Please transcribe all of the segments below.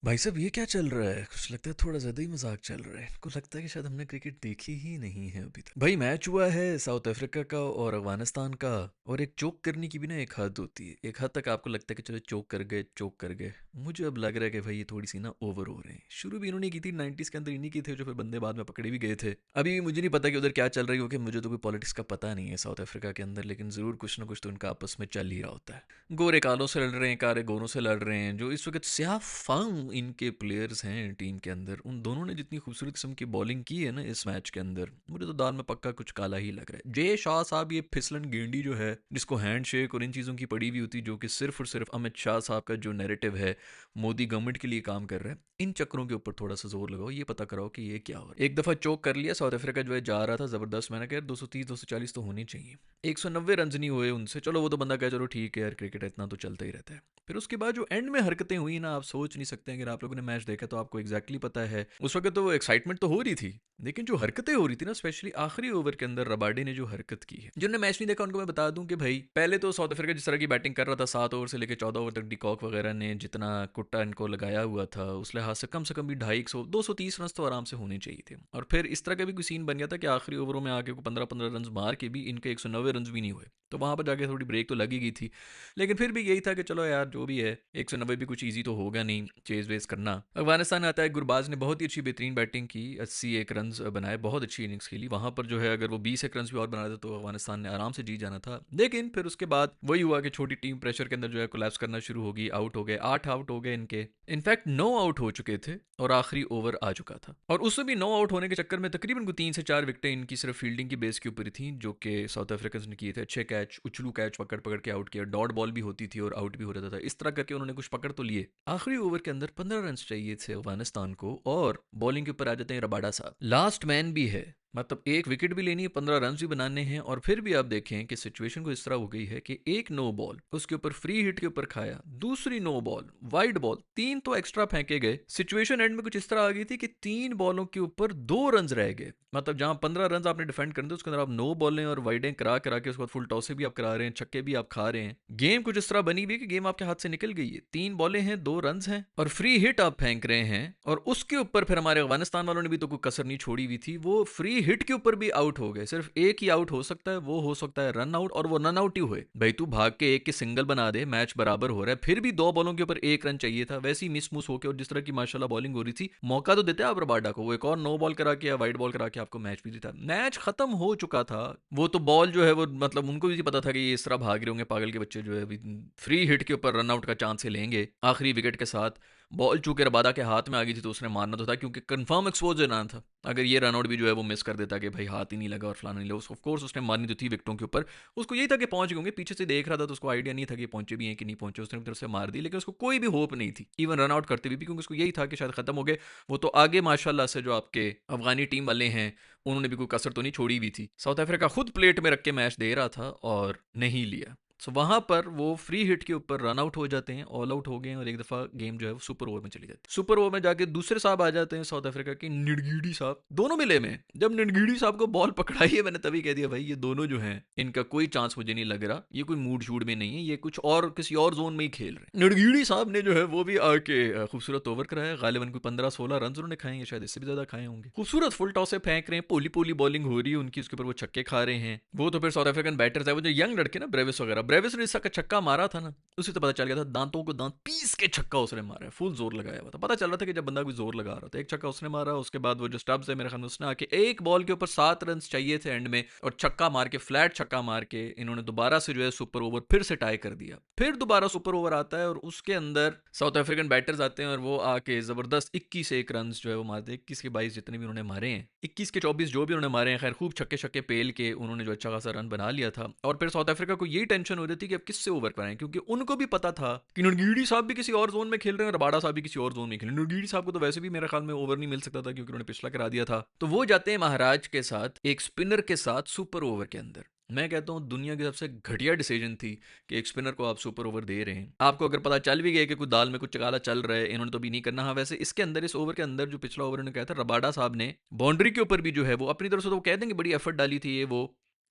भाई साहब ये क्या चल रहा है? कुछ लगता है थोड़ा ज़्यादा ही मजाक चल रहा है। कुछ लगता है कि शायद हमने क्रिकेट देखी ही नहीं है अभी तक। भाई मैच हुआ है साउथ अफ्रीका का और अफगानिस्तान का। और एक चोक करने की भी ना एक हद होती है। एक हद तक आपको लगता है कि चलो चोक कर गए, चोक कर गए। मुझे अब लग रहा है कि भाई ये थोड़ी सी ना ओवर हो रहे हैं। शुरू भी इन्होंने की थी 90s के अंदर, इन्हीं की थे जो फिर बंदे बाद में पकड़े भी गए थे। अभी भी मुझे नहीं पता कि उधर क्या चल रही है, क्योंकि मुझे तो कोई पॉलिटिक्स का पता नहीं है साउथ अफ्रीका के अंदर, लेकिन ज़रूर कुछ ना कुछ तो उनका आपस में चल ही रहा होता है। गोरे कालों से लड़ रहे हैं, काले गोरों से लड़ रहे हैं। जो इस वक्त स्याह फाम इनके प्लेयर्स हैं टीम के अंदर, उन दोनों ने जितनी खूबसूरत किस्म की बॉलिंग की है ना इस मैच के अंदर, मुझे तो दाल में पक्का कुछ काला ही लग रहा है। जय शाह साहब ये फिसलन गेंडी जो है, जिसको हैंड शेक और इन चीज़ों की पड़ी हुई होती, जो कि सिर्फ और सिर्फ अमित शाह साहब का जो नैरेटिव है मोदी गवर्नमेंट के लिए काम कर रहा है, इन चक्करों के ऊपर थोड़ा सा जोर लगाओ। ये पता कराओ कि ये क्या हो रहा है। एक दफ़ा चोक कर लिया, साउथ अफ्रीका जो है जा रहा था ज़बरदस्त। मैंने कहा 230 240 तो होनी चाहिए। 190 रन नहीं हुए उनसे, चलो वो तो बंदा कहे चलो ठीक है यार, क्रिकेट इतना तो चलता ही रहता है। फिर उसके बाद जो एंड में हरकतें हुई ना, आप सोच नहीं सकते। अगर आप लोगों ने मैच देखा तो आपको एग्जैक्टली पता है उस वक्त तो एक्साइटमेंट तो हो रही थी, लेकिन जो हरकतें हो रही थी ना, स्पेशली आखिरी ओवर के अंदर रबाडे ने जो हरकत की है। जिन्होंने मैच नहीं देखा उनको मैं बता दूं कि भाई पहले तो साउथ अफ्रीका जिस तरह की बैटिंग कर रहा था, 7 ओवर से लेकर 14 ओवर तक डिकॉक वगैरह ने जितना कुट्टा इनको लगाया हुआ था, उस लिहाज से कम भी 250 230 रन तो आराम से होने चाहिए थे। और फिर इस तरह का भी कोई सीन बन गया था कि आखिरी ओवरों में आके 15-15 रन मार के भी इनके 190 रन भी नहीं हुए। तो वहां पर जाके थोड़ी ब्रेक तो लगी गई थी, लेकिन फिर भी यही था कि चलो यार जो भी है, 190 भी कुछ ईजी तो होगा नहीं चेज वेज करना। अफगानिस्तान आता है, गुरबाज ने बहुत ही अच्छी बेहतरीन बैटिंग की, 81 रन बनाए, बहुत अच्छी इनिंग्स खेली। वहां पर जो है अगर वो 20 रन भी और बना देता तो अफगानिस्तान ने आराम से जीत जाना था। लेकिन फिर उसके बाद वही हुआ कि छोटी टीम प्रेशर के अंदर जो है कोलैप्स करना शुरू होगी। आउट हो गए, 8 आउट हो गए इनके, इनफैक्ट 9 आउट हो चुके थे और आखिरी ओवर आ चुका था। और उसमें भी 9 आउट होने के चक्कर में तकरीबन को 3 से 4 विकेटें इनकी सिर्फ फील्डिंग की बेस के ऊपर ही थी, जो कि साउथ अफ्रीकन ने किए थे। अच्छे कैच, उछलू कैच पकड़ पकड़ के आउट किया, डॉट बॉल भी होती थी और आउट भी हो जाता था। इस तरह करके उन्होंने कुछ पकड़ तो लिए। आखिरी ओवर के अंदर 15 रन चाहिए थे अफगानिस्तान को, और बॉलिंग के ऊपर आ जाते हैं रबाडा साहब, लास्ट मैन भी है। मतलब एक विकेट भी लेनी है, 15 रन भी बनाने हैं। और फिर भी आप देखें कि सिचुएशन को इस तरह हो गई है कि एक नो बॉल उसके ऊपर फ्री हिट के ऊपर खाया, दूसरी नो बॉल वाइड बॉल, 3 तो एक्स्ट्रा फेंके गए। सिचुएशन एंड में कुछ इस तरह आ गई थी कि 3 बॉलों के ऊपर 2 रन रह गए। मतलब जहां 15 रन आपने डिफेंड करने थे, उसके अंदर आप नो बॉलें और वाइडें करा करा के उसके बाद फुल टॉसे भी आप करा रहे हैं, छक्के भी आप खा रहे हैं। गेम कुछ इस तरह बनी हुई है कि गेम आपके हाथ से निकल गई है। 3 बॉलें हैं, 2 रन हैं और फ्री हिट आप फेंक रहे हैं। और उसके ऊपर फिर हमारे अफगानिस्तान वालों ने भी तो कोई कसर नहीं छोड़ी हुई थी, वो फ्री हिट के ऊपर भी आउट हो गए। सिर्फ एक ही आउट हो सकता है, वो हो सकता है रन आउट, और वो रन आउट ही हुए। भाई तू भाग के एक के सिंगल बना दे, मैच बराबर हो रहा है। फिर भी 2 बॉलों के ऊपर 1 रन चाहिए था, वैसे ही मिस मुस होके। और जिस तरह की माशाल्लाह बॉलिंग हो रही थी, मौका तो देते आप रबाडा को, वो एक और नो बॉल करा के या वाइड बॉल करा के आपको मैच भी जीता। मैच खत्म हो चुका था। वो तो बॉल जो है वो, मतलब उनको भी पता था कि ये इस तरह भाग रहे होंगे पागल के बच्चे, जो है अभी फ्री हिट के ऊपर रन आउट का चांस से लेंगे आखिरी विकेट के साथ। बॉल चूंकि रबादा के हाथ में आ गई थी तो उसने मारना तो था, क्योंकि कंफर्म एक्सपोजर ना था। अगर ये रनआउट भी जो है वो मिस कर देता कि भाई हाथ ही नहीं लगा और फलाना नहीं लगा, उसको ऑफ कोर्स उसने मारनी तो थी विकेटों के ऊपर। उसको यही था कि पहुंच गए होंगे, पीछे से देख रहा था तो उसको आइडिया नहीं था कि पहुंचे भी हैं कि नहीं पहुंचे। उसने तरफ से मार दी, लेकिन उसको कोई भी होप नहीं थी इवन रनआउट करते हुए भी, क्योंकि उसको यही था कि शायद खत्म हो गए। वो तो आगे माशाल्लाह से जो आपके अफगानी टीम वाले हैं, उन्होंने भी कोई कसर तो नहीं छोड़ी हुई थी। साउथ अफ्रीका खुद प्लेट में रख के मैच दे रहा था और नहीं लिया। सो वहां पर वो फ्री हिट के ऊपर रन आउट हो जाते हैं, ऑल आउट हो गए हैं, और एक दफा गेम जो है वो सुपर ओवर में चली जाती है। सुपर ओवर में जाके दूसरे साहब आ जाते हैं साउथ अफ्रीका के, निडगीडी साहब, दोनों मिले में। जब निडगीडी साहब को बॉल पकड़ाई है, मैंने तभी कह दिया भाई ये दोनों जो हैं इनका कोई चांस मुझे नहीं लग रहा, ये कोई मूड शूड में नहीं है, ये कुछ और किसी और जोन में ही खेल रहे हैं। निडगीडी साहब ने जो है वो भी आके खूबसूरत ओवर कराया। गालिबन कोई 15-16 रन उन्होंने खाए हैं, शायद इससे भी ज्यादा खाए होंगे। खूबसूरत फुल टॉस से फेंक रहे हैं, पोली पोली बॉलिंग हो रही है उनकी, उसके ऊपर वो छक्के खा रहे हैं। वो तो फिर साउथ अफ्रीकन बैटर्स है, वो जो यंग लड़के ना, ब्रेविस वगैरह, ब्रेविस ने इसका छक्का मारा था ना, उसी तो पता चल गया था, दांतों को दांत पीस के छक्का उसने मारा है, फुल जोर लगाया हुआ था। पता चल रहा था कि जब बंदा कोई जोर लगा रहा था। एक छक्का उसने मारा, उसके बाद वो जो स्टब्स है मेरे ख्याल में, उसने आके एक बॉल के ऊपर 7 रन चाहिए थे एंड में, और छक्का मार के, फ्लैट छक्का मार के इन्होंने दोबारा से जो है सुपर ओवर फिर से टाई कर दिया। फिर दोबारा सुपर ओवर आता है और उसके अंदर साउथ अफ्रीकन बैटर्स आते हैं और वो आके जबरदस्त 21 रन जो है वो मारते हैं। 21 के 22 जितने भी उन्होंने मारे हैं, 21 के 24 जो भी उन्होंने मारे हैं, खैर खूब छक्के छक्के पेल के उन्होंने जो अच्छा खासा रन बना लिया था। और फिर साउथ अफ्रीका को यही टेंशन हो रही थी कि अब किससे ओवर कराएं, क्योंकि उनको भी पता था कि नुनगीडी साहब भी किसी और जोन में खेल रहे हैं, रबाडा साहब भी किसी और जोन में खेल रहे हैं। नुनगीडी साहब को तो वैसे भी मेरे ख्याल में ओवर नहीं मिल सकता था, क्योंकि उन्होंने पिछला करा दिया था। तो वो जाते हैं महाराज के साथ एक स्पिनर के साथ सुपर ओवर के अंदर। मैं कहता हूं दुनिया की सबसे घटिया डिसीजन थी कि एक स्पिनर को आप सुपर ओवर दे रहे हैं। आपको अगर पता चल भी गया कि कुछ दाल में कुछ काला चल रहा है, इन्होंने तो भी नहीं करना। हाँ वैसे इसके अंदर, इस ओवर के अंदर जो पिछला ओवर उन्होंने कहा था, रबाडा साहब ने बाउंड्री के ऊपर भी जो है वो अपनी तरफ से तो कह देंगे बड़ी एफर्ट डाली थी ये वो,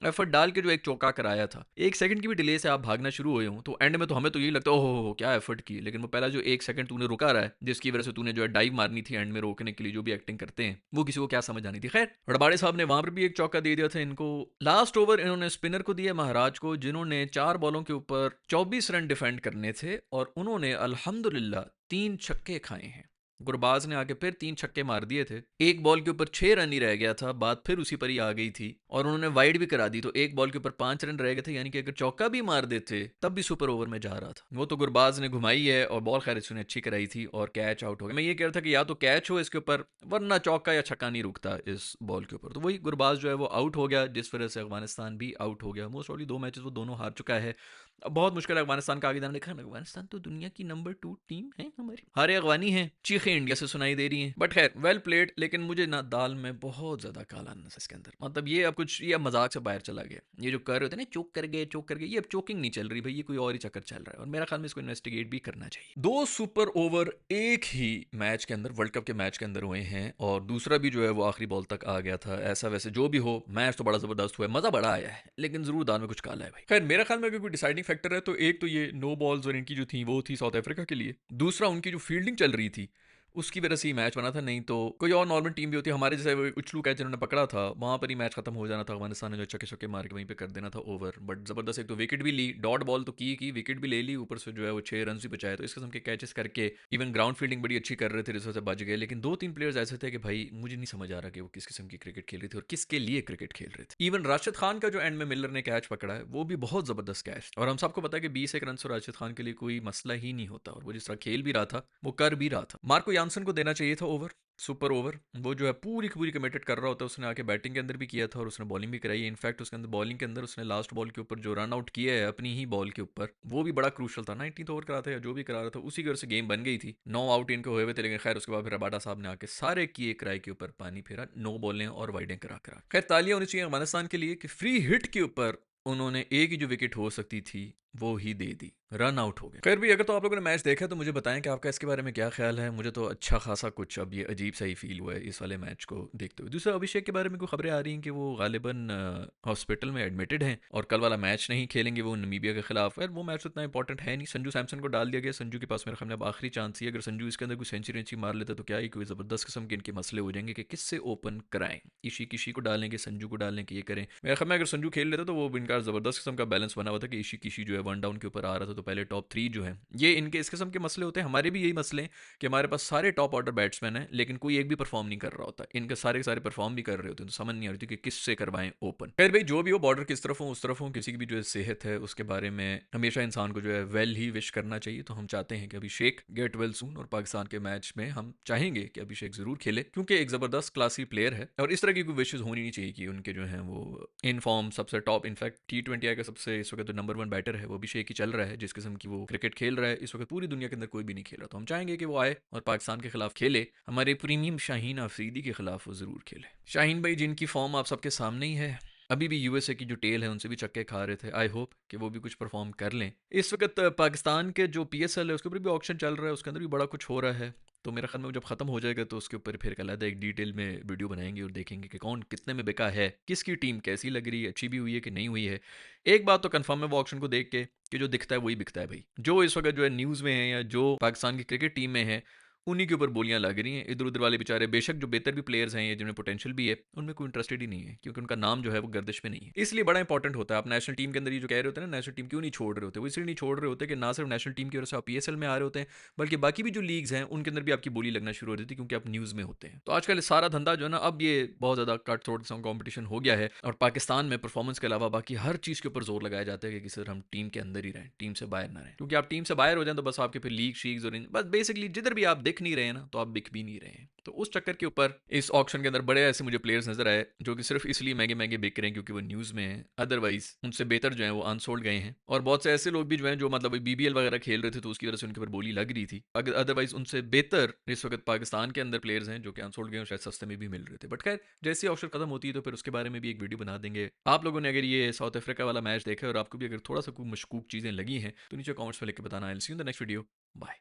एफर्ट डाल के जो एक चौका कराया था, 1 सेकंड की भी डिले से आप भागना शुरू हुए हो तो एंड में तो हमें तो यही लगता है ओहो हो क्या एफर्ट की, लेकिन वो पहला जो 1 सेकंड तूने रुका रहा है जिसकी वजह से तूने जो है डाइव मारनी थी एंड में रोकने के लिए, जो भी एक्टिंग करते हैं वो किसी को क्या समझ आनी थी। खैर रबाड़े साहब ने वहां पर भी एक चौका दे दिया था इनको। लास्ट ओवर इन्होंने स्पिनर को दिया महाराज को, जिन्होंने 4 बॉलों के ऊपर 24 रन डिफेंड करने थे और उन्होंने अल्हम्दुलिल्लाह 3 छक्के खाए हैं। गुरबाज ने आके फिर 3 छक्के मार दिए थे, एक बॉल के ऊपर 6 रन ही रह गया था, बात फिर उसी पर ही आ गई थी और उन्होंने वाइड भी करा दी तो एक बॉल के ऊपर 5 रन रह गए थे, यानी कि अगर चौका भी मार देते तब भी सुपर ओवर में जा रहा था। वो तो गुरबाज ने घुमाई है और बॉल खैर इसने अच्छी कराई थी और कैच आउट हो गया। मैं ये कह रहा था कि या तो कैच हो इसके ऊपर वरना चौका या छक्का नहीं रुकता इस बॉल के ऊपर, तो वही गुरबाज जो है वो आउट हो गया, जिस वजह से अफगानिस्तान भी आउट हो गया। मोस्ट ऑफली 2 मैचेस वो दोनों हार चुका है। अब बहुत मुश्किल है अफगानिस्तान का आगे जाना, देखा अफगानिस्तान तो दुनिया की नंबर 2 टीम है हमारी, हारे अफगानी हैं, चीखें इंडिया से सुनाई दे रही हैं, बट खैर वेल प्लेड। लेकिन मुझे ना दाल में बहुत ज्यादा काला नस है इसके अंदर, मतलब ये अब कुछ ये अब मजाक से बाहर चला गया। ये जो कर रहे थे ना चोक कर गए, ये अब चोकिंग नहीं चल रही भाई, ये कोई और ही चक्कर चल रहा है और मेरा ख्याल में इसको इन्वेस्टिगेट भी करना चाहिए। 2 सुपर ओवर एक ही मैच के अंदर, वर्ल्ड कप के मैच के अंदर हुए हैं और दूसरा भी जो है वो आखिरी बॉल तक आ गया था। ऐसा वैसे जो भी हो मैच तो बड़ा जबरदस्त हुआ है, मजा बड़ा आया है, लेकिन जरूर दाल में कुछ काला है भाई। खैर मेरा ख्याल में अगर कोई डिसाइडिंग फैक्टर है तो एक तो ये नो बॉल्स और इनकी जो थी वो थी साउथ अफ्रीका के लिए, दूसरा उनकी जो फील्डिंग चल रही थी उसकी वजह से ही मैच बना था, नहीं तो कोई और नॉर्मल टीम भी होती, हमारे जैसे वो उछलू कैच जिन्होंने पकड़ा था वहां पर ही मैच खत्म हो जाना था, अफगानिस्तान ने जो छक्के छक्के मार के वहीं पे कर देना था ओवर। बट जबरदस्त एक तो विकेट भी ली, डॉट बॉल तो की विकेट भी ले ली, ऊपर से जो है वो 6 रन भी बचाए, तो इस किस्म के कैचेस करके इवन ग्राउंड फील्डिंग बड़ी अच्छी कर रहे थे जिस वजह से बच गए। लेकिन 2-3 प्लेयर्स ऐसे थे कि भाई मुझे नहीं समझ आ रहा कि वो किस किस्म की क्रिकेट खेल रहे थे और किसके लिए क्रिकेट खेल रहे थे। इवन राशिद खान का जो एंड में मिलर ने कैच पकड़ा है वो भी बहुत जबरदस्त कैच, और हम सबको पता है कि 20 एक रन से राशिद खान के लिए कोई मसला ही नहीं होता और वो जिस तरह खेल भी रहा था वो कर भी रहा था। मार्को यानसन को देना चाहिए था ओवर, सुपर ओवर, वो जो है पूरी की पूरी कमिटेड कर रहा होता है, उसने आके बैटिंग के अंदर भी किया था और उसने बॉलिंग भी कराई है। इनफैक्ट उसके अंदर बॉलिंग के अंदर उसने लास्ट बॉल के ऊपर जो रन आउट किया है अपनी ही बॉल के ऊपर, वो भी बड़ा क्रूशल था। 19th ओवर करा था या जो भी करा रहा था उसी की वजह से गेम बन गई थी, 9 आउट इनके हुए हुए थे। लेकिन खैर उसके बाद फिर रबाडा साहब ने आके सारे किए किराए के ऊपर पानी फेरा, 9 बॉलें और वाइडें करा करा। खैर तालियां होनी चाहिए अफगानिस्तान के लिए कि फ्री हिट के ऊपर उन्होंने एक ही जो विकेट हो सकती थी वो ही दे दी, रन आउट हो गए। खैर भी अगर तो आप लोगों ने मैच देखा तो मुझे बताएं कि आपका इसके बारे में क्या ख्याल है। मुझे तो अच्छा खासा कुछ अब ये अजीब सा ही फील हुआ है इस वाले मैच को देखते हुए। दूसरा अभिषेक के बारे में कोई खबरें आ रही हैं कि वो गालिबन हॉस्पिटल में एडमिटेड हैं और कल वाला मैच नहीं खेलेंगे वो नमीबिया के खिलाफ। यार वो मैच इतना इंपॉर्टेंट है नहीं, संजू सैमसन को डाल दिया गया, संजू के पास मेरे ख्याल में अब आखिरी चांस ही, अगर संजू इसके अंदर कोई सेंचुरी मार लेता तो क्या ही कोई जबरदस्त किस्म के इनके मसले हो जाएंगे कि किससे ओपन कराएं, इशी किशी को डालेंगे संजू को डालें कि ये करें। मेरे ख्याल में अगर संजू खेल लेता तो वो इनका जबरदस्त किस्म का बैलेंस बना हुआ था कि इशी किशी जो है 1 डाउन के ऊपर आ रहा था तो पहले टॉप 3 जो है ये इनके इस किस्म के मसले होते हैं। हमारे भी यही मसले हैं कि हमारे पास सारे टॉप ऑर्डर बैट्समैन हैं लेकिन कोई एक भी परफॉर्म नहीं कर रहा होता, इनके सारे सारे परफॉर्म भी कर रहे होते हैं, तो समझ नहीं आ रही थी कि किससे करवाएं ओपन। खैर भाई जो भी हो, बॉर्डर किस तरफ हो उस तरफ हो, किसी की भी जो है सेहत है उसके बारे में हमेशा इंसान को जो है वेल ही विश करना चाहिए। तो हम चाहते हैं कि अभिषेक गेट वेल सून और पाकिस्तान के मैच में हम चाहेंगे कि अभिषेक जरूर खेले क्योंकि एक जबरदस्त क्लासी प्लेयर है और इस तरह की कोई विशेष होनी नहीं चाहिए कि उनके जो है वो इन फॉर्म सबसे टॉप, इनफैक्ट T20 का सबसे इस वक्त तो नंबर 1 बैटर है वो अभिषेक ही चल रहा है, जिस किस्म की वो क्रिकेट खेल रहा है इस वक्त पूरी दुनिया के अंदर कोई भी नहीं खेल रहा। तो हम चाहेंगे कि वो आए और पाकिस्तान के खिलाफ खेले, हमारे प्रीमियम शाहीन अफरीदी के खिलाफ वो जरूर खेले। शाहीन भाई जिनकी फॉर्म आप सबके सामने ही है, अभी भी यूएसए की जो टेल है उनसे भी चक्के खा रहे थे, आई होप कि वो भी कुछ परफॉर्म कर लें। इस वक्त पाकिस्तान के जो PSL है उसके ऊपर भी ऑक्शन चल रहा है, उसके अंदर भी बड़ा कुछ हो रहा है, तो मेरा ख्याल में जब खत्म हो जाएगा तो उसके ऊपर फिर अलग एक डिटेल में वीडियो बनाएंगे और देखेंगे कि कौन कितने में बिका है, किसकी टीम कैसी लग रही है, अच्छी भी हुई है कि नहीं हुई है। एक बात तो कंफर्म है वो ऑक्शन को देख के कि जो दिखता है वही बिकता है भाई, जो इस वक्त जो है न्यूज़ में है या जो पाकिस्तान की क्रिकेट टीम में है उन्हीं के ऊपर बोलियां लग रही हैं। इधर उधर वाले बेचारे बेशक जो बेहतर भी प्लेयर्स हैं या जिनमें पोटेंशियल भी है उनमें कोई इंटरेस्टेड ही नहीं है क्योंकि उनका नाम जो है वो गर्दिश में नहीं है। इसलिए बड़ा इंपॉर्टेंट होता है आप नेशनल टीम के अंदर ये जो कह रहे होते हैं ना नेशनल टीम क्यों नहीं छोड़ रहे होते, वो इसलिए नहीं छोड़ रहे होते कि ना सिर्फ नेशनल टीम की वजह से आप PSL में आ रहे होते हैं बल्कि बाकी भी जो लीग्स हैं उनके अंदर भी आपकी बोली लगना शुरू हो रही थी क्योंकि आप न्यूज़ में होते हैं। तो आजकल सारा धंधा जो है ना अब ये बहुत ज़्यादा कट थ्रोट कॉम्पिटिशन हो गया है और पाकिस्तान में परफॉर्मेंस के अलावा बाकी हर चीज़ के ऊपर जोर लगाया जाता है कि सर हम टीम के अंदर ही रहें, टीम से बाहर ना रहें, क्योंकि आप टीम से बाहर हो जाए तो बस आपके फिर लीग शीग्स और बस बेसिकली जिधर भी आप दिख नहीं रहे हैं ना तो आप बिक भी नहीं रहे हैं। तो उस चक्कर के ऊपर इस ऑक्शन के अंदर बड़े ऐसे मुझे प्लेयर्स नजर आए जो कि सिर्फ इसलिए महंगे महंगे बिक रहे हैं क्योंकि वो न्यूज़ में हैं, अदरवाइज उनसे बेहतर जो है वो अनसोल्ड गए हैं। और बहुत से ऐसे लोग भी जो हैं जो मतलब BBL वगैरह खेल रहे थे तो उसकी वजह से उनके ऊपर बोली लग रही थी, अगर अदरवाइज उनसे बेहतर इस वक्त पाकिस्तान के अंदर प्लेयर्स हैं जो कि अनसोल्ड गए और शायद सस्ते में भी मिल रहे थे। बट खैर जैसे ऑप्शन खत्म होती है तो फिर उसके बारे में भी एक वीडियो बना देंगे। आप लोगों ने अगर ये साउथ अफ्रीका वाला मैच देखा और आपको भी अगर थोड़ा सा कोई मशकूक चीज़ें लगी हैं तो नीचे कॉमेंट्स में लिख के बताना। I will see you in the next video, bye.